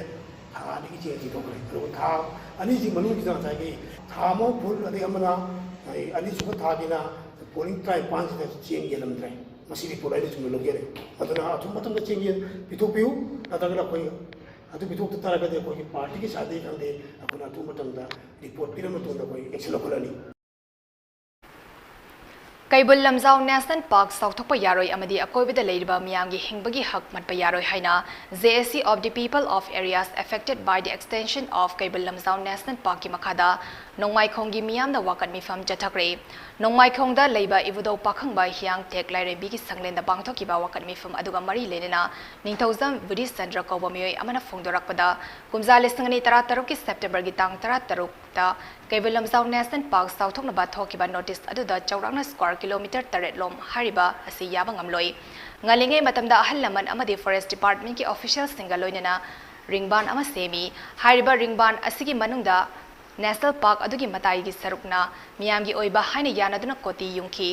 J: thani ki chen ji to kre tha ani ji manu ki jang sai ge thamo phul ade amana ai ani su tha dina polling try pan da chen ge lam try masiri polai ni chung lo ge aduna athum matam da chen ge pitu piu adagala koi adu pitu ta tara ga de koi party ki shadi kan de apuna athum matam da report piram to da koi action lo kolani
B: Kaibul Lamzau National Park Southokpa Yaroi Amadi Akoibida Leiba Miyamgi Hingbagi Hak Matpa Yaroi Haina JSC of the people of areas affected by the extension of Kaibul Lamzau National Park ki Makada Nongmai Khonggi Miyamda Wakat Mifam Jatakre Nongmai Khongda Leiba Ivudo Pakhang Bai Hyang Tek Laire Bigi Sanglenda Bangthokiba Wakat Mifam Aduga Mari Lenena Ningthauzam Buddhist Sandra Koba Miyoi Amana Phongdorakpada Kumza Lisangani Tarataruki September gi Tang Tarataruk ta Kaibul Lamzau National Park Southokna Bathokiba notice aduda Chaurangna square kilometer taret lom hariba asi yaba ngamloi ngalingai matamda ahal laman amadi forest department ki official singa loinana ringban ama semi hariba ringban asigi manungda national park adugi matai gi sarukna miyamgi oiba haina yanaduna koti yungki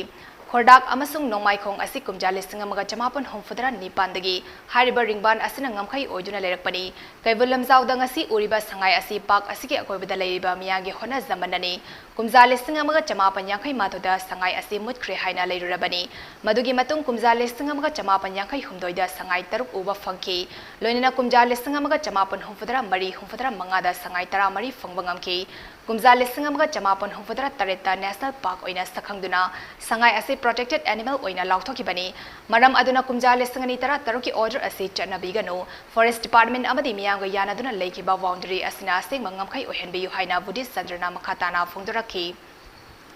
B: Kordak amasung Nongmai Khong asi kumja listing amaga chamapon homfudra nipandagi hariba ringban asina ngamkhai oiduna lerakpani Kaibul Lamzau da ngasi uriba sangai asi park asigi akoibada leiba miyagi hona zamanani kumja listing amaga chamapan yankhai mathoda sangai asi mutkre haina leirurabani madugi matung kumja listing amaga chamapan yankhai humdoida sangai taruk uba phangki loinana kumja listing amaga chamapan homfudra mari homfudra mangada sangai tara mari phangbangamki kumja listing amaga chamapan homfudra tareta national park oina sakhangduna sangai asi protected animal oina lauthokibani maram aduna kumja lisangani tara taruki order asi chanabigano forest department amadi miyamga yanaduna leikiba boundary asina sing mangamkhai ohenbiyu haina Buddhist Sandrana makhatana phongdoraki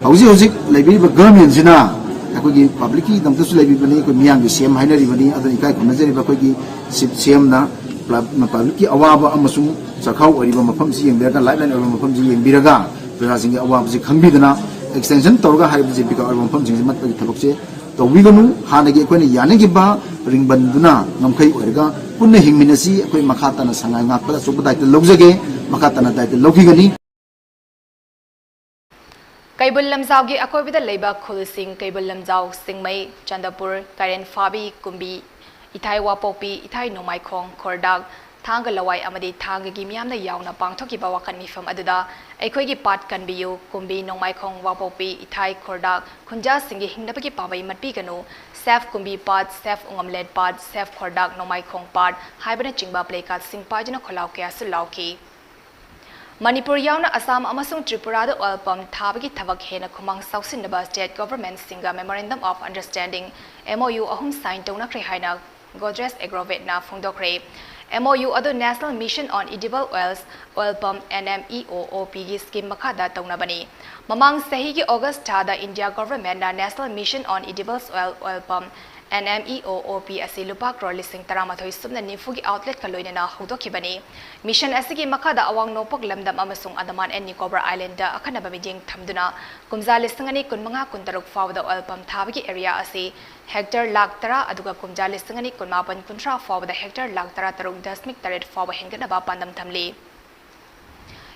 K: hauji leibi government sina akogi public ki damtasu leibi bani ko miyamgi sem hainari bani adani kai khonajari ba kogi sem na public ki awaba amasung sakhau oriba mafam si yengberga lifeline oriba mafam si yengbiraga prajasing awaba si khangbidana extension torga hai BJP ka arbam pham jing mat pa thabak che to wiganu hanagi koina yanagi ba ringbanduna ngamkhai oirga punna hingminasi koi makhata na sangai ngak pa so budai logjage makhata na dai logigani
B: Kaibul Lamzau gi akoibida leiba khulsing Kaibul Lamzau Singmai Chandapur Karen Fabi Kumbi Ithai Wapopi Ithai Nongmai Khong Kordak Thanga lawai amadi thanga gi miyamna yauna pangthoki ba wakan mifam aduda aikoi gi pat kanbiyu kumbi Nongmai Khong Wapopi Ithai Kordak khunja singi hingnabagi pabai matpi ganu sef kumbi pat sef ungamlet pat sef Kordak Nongmai Khong pat haibana chingba playcard sing pajana kholau kya su lauki Manipur yauna Assam amasung Tripura da oil palm thabagi thabak hena khumang sausinaba state government singa memorandum of understanding MOU ahum sign tawna kre haina Godres Agrovet na phongdokre MOU adu National Mission on Edible Oils Oil Palm NMEOOP gi scheme makhada tawnabani mamang sahi gi August tha da India government na National Mission on Edible Oil Palm NMEOOP asi lupa crore lising taramathoi subna nifu gi outlet kaloina na hodokibani mission asigi makhada awang nopok lamdam amasung Andaman and Nicobar Island da akhana bamijing thamduna kumja lisingani kunmanga kuntaruk fawda oil palm thabagi area asi hectare lakh tara aduga kumja lisingani kunmapan kuntra fawda hectare lakh tara taruk dasmik taret fawa hengana ba pandam thamli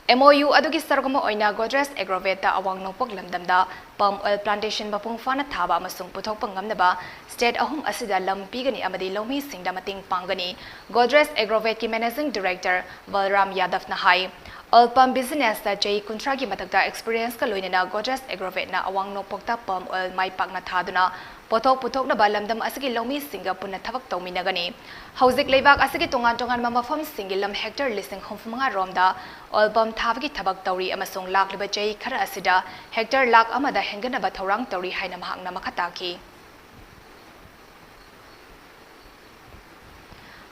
B: MOU adugi sargama oina Godres Agroveta awang nopok lamdamda palm oil plantation mapung fana thaba amasung puthokpa ngamnaba state ahum asida lam pigani amadi lomi singda mating pangani Godres Agrovet ki managing director Valram Yadav na hai oil palm business da jai kuntra ki matakta experience ka loinena Godres Agrovet na awang nopokta palm oil mai pakna thaduna puthok na balamdam asigi lomi singa punna thabak tawminagani hauzik leibak asigi tongan mamafam singilam hectare listing homfumanga romda oil palm thabagi thabak tawri amasung lakliba jai khara asida hectare lak amada henganaba thorang tawri haina mahakna makhataki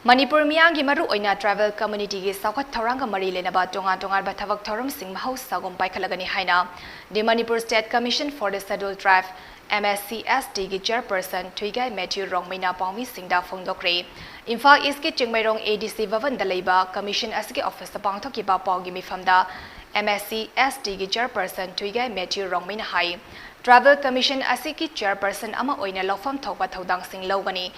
B: Manipur miyangi maru oina travel community gi sakhat thoranga mari lenaba tongan ba thabak thoram sing mahau sagom paikhalagani haina the Manipur State Commission for the Scheduled Tribe MSCSD gi chairperson Thuigai Matthew Rongmaina Pawmi Singda Phongdokre Imphal East ki Chingmairong ADC Vavan Dalaiba Commission asgi office pangthoki ba pawgi mifamda MSCSD gi chairperson Thuigai Matthew Rongmaina hai Travel Commission asigi chairperson ama oina lofam thokba thodang sing lawgani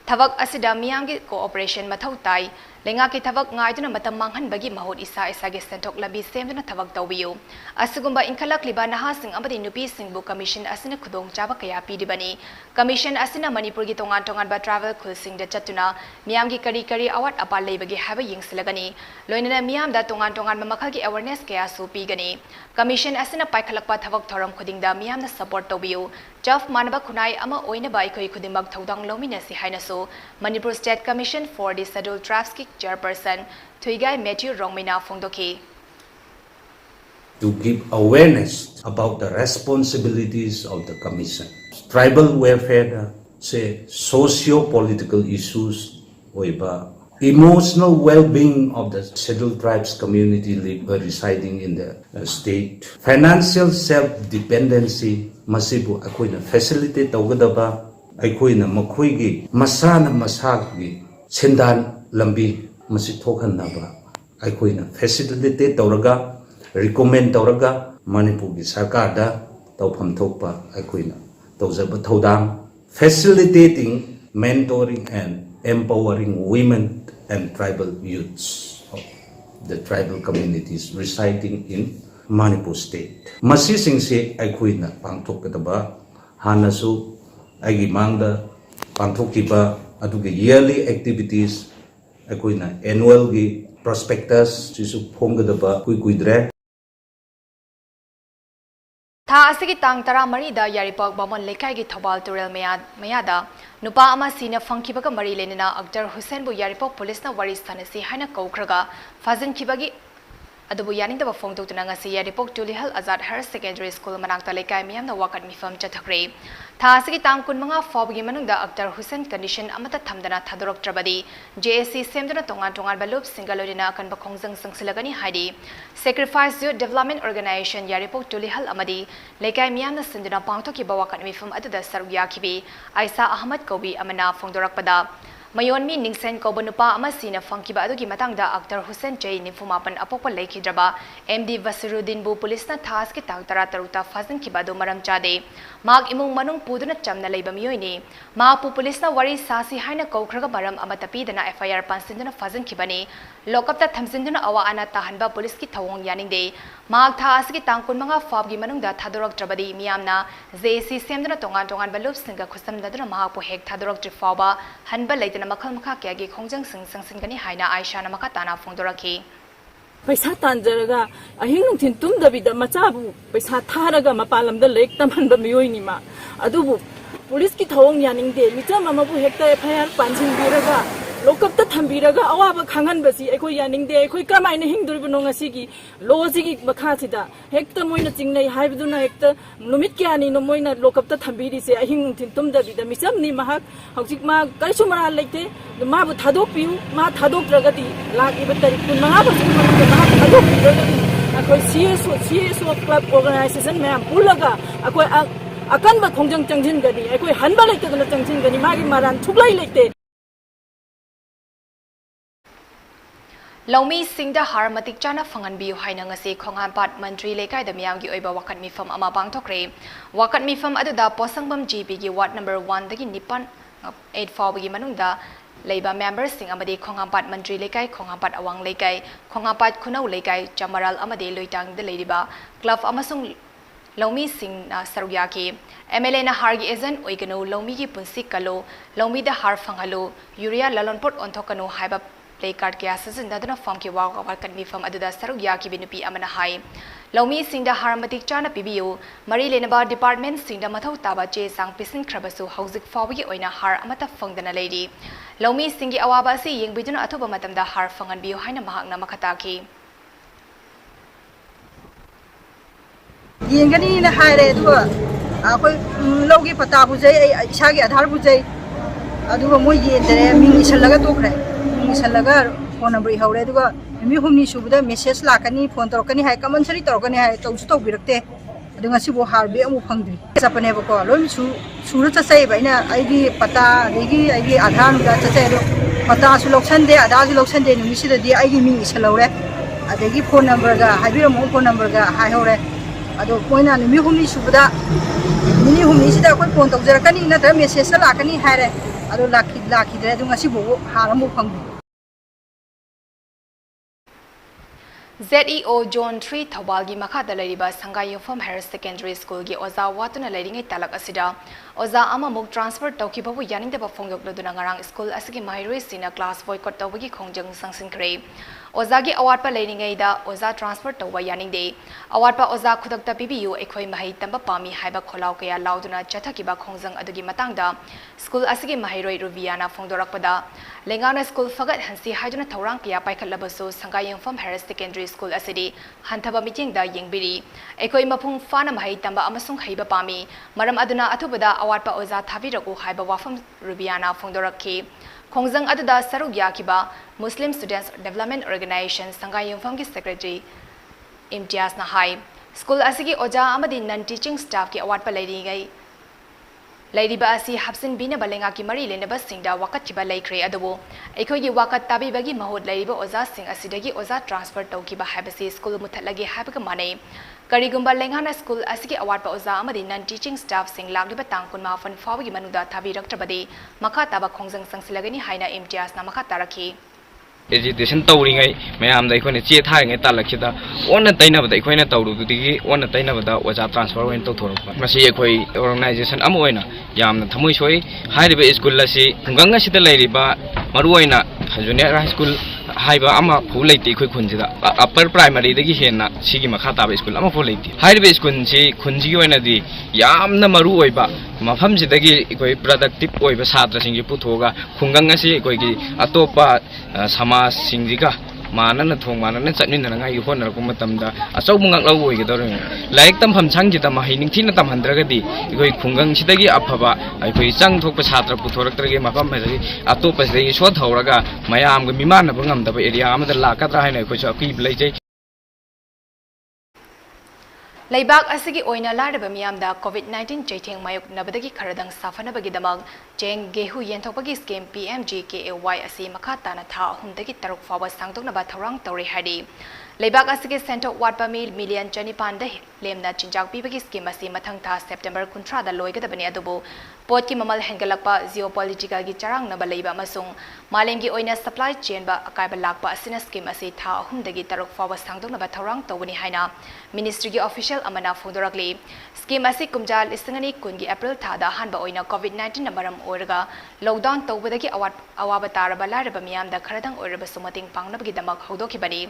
B: Thavak asida miyamgi cooperation mathau tai lenga ki thavak ngaiduna matam manghan bagi mahut isa gi senthok labi semduna thavak tawbiyu asugumba inkhalak liba naha sing amadi nupi singbu commission asina khudong chaba kaya pidibani commission asina Manipur gi tongan ba travel khul sing da chatuna miyamgi kari awat apal leibagi haba yingsilagani loinana miyam da tongan mamakal gi awareness kaya su pigani commission asina paikhalakpa thavak thoram khudingda miyamna support tawbiyu Jaf Manaba Kunai Ama Oina Baikoi Kudimak Thodang Lominasi Hainaso, Manipur State Commission for the Scheduled Tribes chairperson Thuigai Matthew Rongmaina Phongdoki.
L: To give awareness about the responsibilities of the commission. Tribal welfare, say socio-political issues, oiba emotional well-being of the scheduled tribes community residing in the state, financial self-dependency, masibu akoina facilitate tawgadaba, akoina makoigi masagi sendan lambi masithokhanaba, akoina facilitate tawraga, recommend tawraga, Manipur gi sarkar da tawpham thokpa akoina tawjaba thodang, facilitating, mentoring and empowering women and tribal youths of the tribal communities residing in Manipur state. Masi singse aikoina pangthokadaba hanasu agi mangda pangthokiba aduge yearly activities aikoina annual gi prospectus sisu phonggadaba kuidre
B: Tha asigi tang tara mari da yaripok bamon lekai gi thobal turel mayada nupa ama sina fangkibaga mari lenina Akhtar Hussain bu yaripok police na wari sanasi haina kaukraga fazin kibagi adubu yaningda phongtokna ngasi yaripok Tulihal Azad Higher Secondary School manakta lekai miyamna wakat mifam chathakre tha asigi tang kunmanga fobgi manungda Akhtar Hussain condition amata thamdana thadorok trabadi JSC semdana tongan balup singalorina kanba khongjang sangsilagani haidi Sacrifice Youth Development Organization yaripok Tulihal amadi lekai miyamna sinduna pangthoki bawakat mifam aduda saruk yakhibi Aisa Ahmad Kobi amana phongdorakpada Mayonmi Ningsen Kobanupa Amasina Funkiba Adugi Matangda Akhtar Hussain Jay Nifumapan Apopa Laikidraba MD Vasiruddin Bu Police na Thas ki Tangtara Taruta Fazin Kibado Maram Chade Mag Imung Manung Puduna Chamna Labam Yoini Ma Pu Police na Wari Sasi Haina Kokraga Maram Amatapi dana FIR Pansinduna Fazin Kibani Lokapta Thamsinduna Awa Ana Tahanba Police ki Thawong Yaning De Mag Thas ki Tangkun Manga Fabgi Manungda Thadorok Trabadi Miyamna JC Semduna Tongan Balup Singa Kusam Daduna Mahapu Hek Thadorok Trifaba Hanba Laitan Makal Maka Kagi Kongjang Singani Haina Aisha Namakatana Fongdoraki.
M: Paisa Tanjaraga, a Hinton Tumdavida Machabu, Paisa Taraga Mapalam the Lake Taman Bamioinima, Adubu, Poliski Tong Yaning De, Mitama Mabu Hector Payar Pansin Biraga, look up the Tambiraga, Awaba Kangan Basi, Eko Yaning De, Koikama in Hinduribunonga Sigi, Lozigi Makatida, Hector Moina Tingne, Hybduna Hector, Lumitkiani, no Moina, look up the Tambiri, say a Hinton Tumdavida, Misam Mahak, Hausikma, Kaisumara Lake, the Mabu Tadopiu, Ma Tadok Ragati, like Ibetari, Mahaba, Tadok Ragati, CSO Club Organization, Mam Pulaga, Akanba Kongjang Changjin Gadi, Eko Hanba like the Changjin Gadi, Magi Maran, Tublai like
B: Lomi Singda Harmatik Chana Fangan Biu Hainangasi Kongan Pat Mantri Lekai the Miyangi Oiba Wakat Mifam Amabang Tokre Wakat Mifam Aduda Posangbam GP Ward number 1 the Nipan 8 Bagi Manunda Leiba members sing amadi Khongampat Mantri Lekai, Khongampat Awang Lekai, Khongampat Khunau Lekai, Jamaral Amadi Loitang de Ladiba, Club Amasung Lomi Sing Saruyaki, MLA na Hargi Ezen Oigano, Lomi ki Punsi Kalo, Lomi the Har Fangalo, Uria Lalonport on Tokano Haiba play card gases and Dadana Funky Walk of can be from Aduda Saruyaki Binupi Amana High. Lomi Sing the Harmatic Chana PBU, Marie Lenaba Department Sing the Matau Taba J Sang Pisin Krabasu, Housic Fawi Oina Har Amata Fungdana Lady. Lomi Singi Awabasi, Ying Biduna Atoba Matam the Har Fangan Bio Haina Mahagna Makataki.
N: Yingani na haire duwa akoi logi pata bujai isagi adhar bujai aduwa moi yendere ming isalaga tokre ming isalaga phone number haure duwa mi humni subuda message lakani phone torkani hai common sari torkani hai tawsu to birakte adunga sibo harbe amu phangdri sapane bako loi sura chachai baina aigi pata degi aigi adhar ga chachai do pata su loksan de adhar su loksan de numi sida di aigi ming isalaure adegi phone number ga habira mo phone number ga hai haure ado poina ni mi humni subada ni humni sida koi phone tawjara kani na da message la kani hare ado lakhi dre du ngasi bo haramu phangdu
B: ZEO John 3 Thawalgi Makhada Lariba Sangai Yofam Higher Secondary School gi Oza Watuna Laringai Talak Asida Oza Amamuk transfer Tauki Babu Yaning Deba Fongyok Loduna Ngarang School Asigi Mahiroi Sina class boycott Tawagi Kongjang Sangsin Kre Ozagi Awatpa Laringai da Oza transfer Tawa Yaning Day Awatpa Oza Kudakta PBU Ekhoi Mahai Tamba Pami Haiba Kholau Kaya Lauduna Chathakiba Kongjang Adugi Matangda School Asigi Mahiroi Ruviana Fongdorakpada Lengana School Fagat Hansi Haiduna Taurang Kaya Paikalabaso Sangai Yofam Higher Secondary School Asidi Hantaba Meeting da Yingbiri Ekoi Mapung Fana Mahai Tamba Amasung Haiba Pami Maram Aduna Atubada Awatpa Oza Thaviraku Haiba Wafam Rubiana Fongdoraki Kongjang Aduda Sarug Yakiba Muslim Students Development Organization Sangai Yumfamgi Secretary Imtiaz Nahai School Asigi Oja Amadi non-teaching staff ki Awatpa Ladiba Asi Hapsin Bina Balenga ki Mari Lenaba Singda Wakat Kiba Laikre Adobo Ekogi Wakat Tabi Bagi Mahod Ladiba Oza Sing Asidagi Oza transfer Tokiba Habasi School Mutalagi Habakamane Karigumba Lenghana School Asiki Awatpa Oza Amadi non-teaching staff Sing Lagliba Tangkun Mafan Fawagi Manuda Tabi Raktrabadi Makataba Kongjang Sangsilagani Haina Imtiaz na Makataraki
O: Education tauringai mayam da ikone che thaingai talakhida onna taina bada ikoina tawru digi onna taina bada oja transfer wen to thorok masi ekoi organization am oina yamna thamoi soi hairibe school lasi khunganga sida lairiba maruoina junior high school haiba ama phulaiti khoi khunjida upper primary dagi henna sigi makha taba school ama phulaiti hairibe school si khunji oina di yamna maru oiba mafam sidagi ikoi productive oiba satra singi puthoga khunganga si ikoi gi atopa sama singiga manana thong manana chatni na ngai honar ko matamda achau mungak lau oi gedor laik tam pham chang jita ma hining thina tam handraga di ikoi khungang sidagi aphaba ikoi chang thok pa satra puthorak trage mafam mai atopa sidagi so thauraga mayam ga mimana bangam da area amada lakatra haina ko cha ki blai jai
B: Laibak asigi oina laraba miyamda COVID-19 jaitheng mayok nabadagi kharadang safanabagi damag jeng gehu yenthokpagi scheme PMGKAY asi makata na tha humdagi taruk fawa sangdoknaba thorang tori hadi Laibak asigi sento watpa million chanipan da lemna chinjak pibagi scheme asi mathang tha September kuntra da loigadabani adubu pot ki mamal hengalakpa geopolitical gi charang na balaiba masung malemgi oina supply chain ba akaiba lakpa asina scheme asi tha humdagi taruk fawa sangdoknaba thorang tawani haina ministry gi official amana fondorakli scheme asi kumjal isangani kungi April thada hanba oina COVID-19 na maram oiraga lockdown tawbadagi awaba taraba laraba miyamda kharadang oiraba sumating pangnabagi damak hodokibani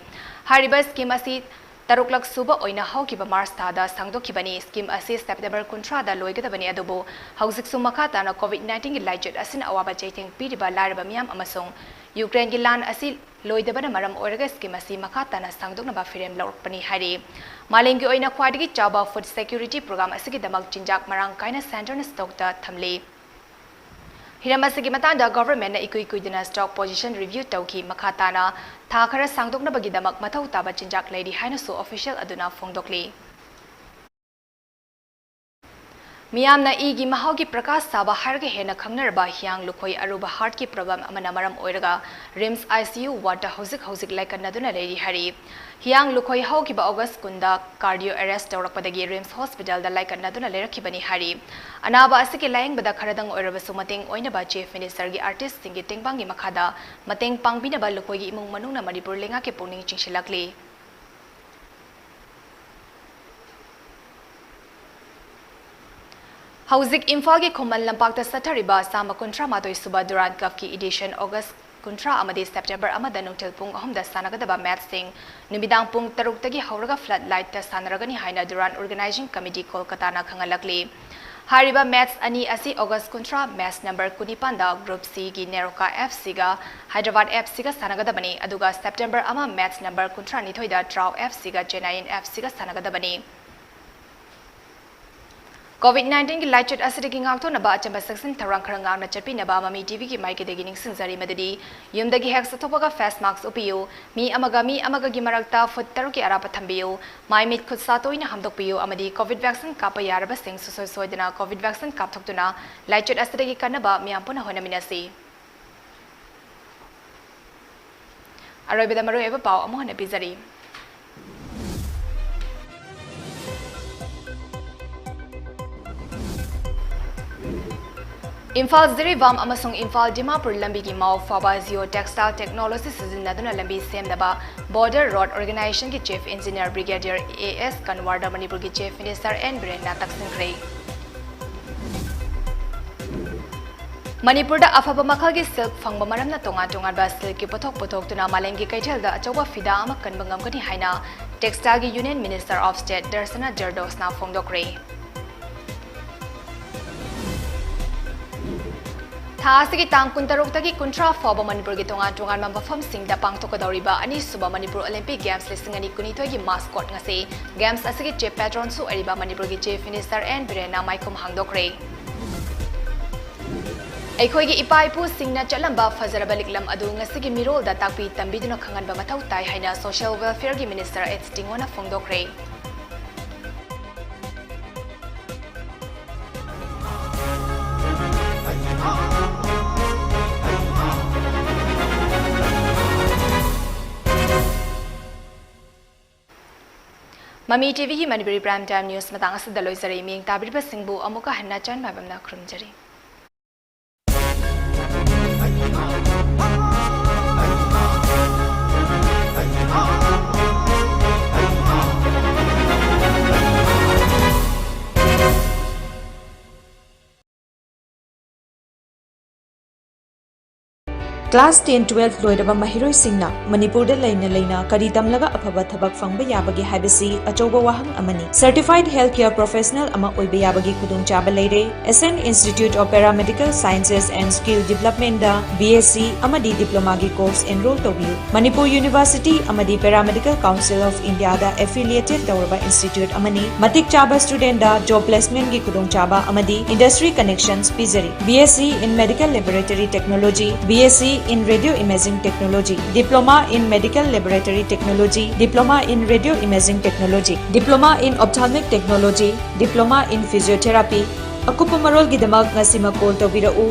B: hariba scheme asi Taruklak suba oina haukiba Mars thada sangdokibani scheme asi September kuntra da loigadabani adubu hauzik sumakata na COVID-19 gi laijet asin awaba jaitheng piriba laraba miyam amasung Ukraine gi lan asi loidabana maram oiraga scheme asi makata na sangdoknaba firem lawrpani hari Malengi oina khwadigi chaba food security program asigi damak chinjak marang kaina center na stock ta thamle Hiramasigi matanda government na ikui-kuidina stock position review tauki makata na tha khara sangdoknabagi damak mathau taba chinjak lady haina so official aduna fongdokli मियामना इगी महागी प्रकाश साबा हारगे हेना खंगनरबा हियांग लुखोई Aruba heart की problem अमना मरम ओइरगा RIMS ICU वाटा हौजिक लाइकन्नदुना लेरी हरी हियांग लुखोई हौकिबा अगस्त कुंदा cardio arrest तौरकपदगी RIMS hospital दा लाइकन्नदुना लेरखिबनी हरी अनाबा असके लायंगबदा खरदंग ओइरबसु मतेंग ओइनबा chief minister गी artist सिंगी तेंगबांगी मखादा मतेंग पांगबिनबा लुखोई इमुंग मनुंगना Manipur लेंगा के पुनिंग चिंगसिलकली हौजिक इम्फाल के खोमल लंपाक्ता सथरिबा सामा कुंट्रा मातोई सुबा दुरान कप की एडिशन अगस्त कुंट्रा अमदी सेप्टेम्बर अमदा नुंथल पुंग अहमदा सानगदबा मैच सिंग नुमिदांग पुंग तरुक्तगी हौरगा फ्लड लाइट ता सानरगनी हाइना दुरान ऑर्गेनाइजिंग कमिटी कोलकाता ना खंगलकली हारिबा मैच अनि असि अगस्त कुंट्रा मैच नंबर कुनिपांदा ग्रुप सी की नेरोका एफसी गा हैदराबाद एफसी गा सानगदबनी अदुगा सेप्टेम्बर अमा मैच नंबर कुंट्रा निथोइदा ट्राउ एफसी गा चेन्नई एफसी गा सानगदबनी COVID-19 की लाइचट असरिगी ngaktona achamba section tharang kharanga na chapinaba Mami TV की माइके देगी निंगसिंगजारी मददी युमदगी हेक्स अथोपगा फेस मास्क उपियो मी अमगा की मरक्ता फुट तरुक की अराप थंबियो माइ मिट खुद सातोइना हमदोकपियो अमदी कोविड वैक्सीन कापा यारबा सिंग सोइदना कोविड वैक्सीन कापथोक्तुना लाइचट असरिगी कन्नबा मियामपुना होनमिनसी अरोइबदा मरो एबा पाव अमोहन पिजरी इम्फाल जिरीवाम अमसुंग इम्फाल दिमापुर लंबी की माव फाबा जियो टेक्सटाइल टेक्नोलॉजी सिजनदुना लंबी सेमदबा बॉर्डर रोड ऑर्गेनाइजेशन की चीफ इंजीनियर ब्रिगेडियर एएस कनवारदा मणिपुर की चीफ मिनिस्टर एन बिरेन तकसिंख्रे मणिपुर अफब मखल की सिल्क फंग मरमना तोंगा सिल्क की पोथोक्तुना मालेम की कैथल अचौबा फिदा कनब ngमगनी हाइना टेक्सटाइल की यूनियन मिनिस्टर ऑफ स्टेट दर्शना जरदोसना फोंदोक्रे थासिगी तांग कुंतरुक्तगी कुंट्रा फाउबा मणिपुर की तोंगान मफम सिंगदा पांगथोकदौरिबा अनिसुबा मणिपुर ओलंपिक गेम्स लिस्टिंग अनि कुनिथोय की mascot ngase games असगी chief pattern सु अरिबा मणिपुर की चीफ मिनिस्टर एन बिरेना माइकुम हांगदोक्रे अखोगी इपाइपु सिंगना चलंबा फजरबा लिकलम अदु ngasi मिरोल दा ताकपी तंबीदुना खंगनबा मथौ ताई हाइना सोशल वेलफेयर की मिनिस्टर एच टिंगोना फोंगदोक्रे ममी टीवी की मणिपुरी प्राइम टाइम न्यूज मतंग असदा लोइजरे मिंग ताबिरबा सिंगबु अमुका हन्ना चान माइबमना खुरुमजरी
P: क्लास 10-12 लोइरबा महिरोई सिंगना मणिपुर लेना करी तमलगा अफब थबक फंगबा याबगी हाइबसी अचौबा वाहंग अमनी सर्टिफाइड हेल्थ केयर प्रोफेशनल अमा ओइबा याबगी खुदुंग चाबा लेरे SN institute of paramedical sciences and skill development दा बीएससी अमदी डिप्लोमा की कोर्स एनरोल तोबियु मणिपुर यूनिवर्सिटी अमदी पैरामेडिकल काउंसिल ऑफ इंडिया दा एफिलिएटेड तौरबा इंस्टीट्यूट अमनी मतिक चाबा स्टूडेंट दा जॉब प्लेसमेंट की खुदुंग चाबा अमदी इंडस्ट्री कनेक्शंस पिजरी BSc in medical laboratory technology BSc in radio imaging technology, diploma in medical laboratory technology, diploma in radio imaging technology, diploma in ophthalmic technology, diploma in physiotherapy. Akupa marol gidamak ngasima call tobirau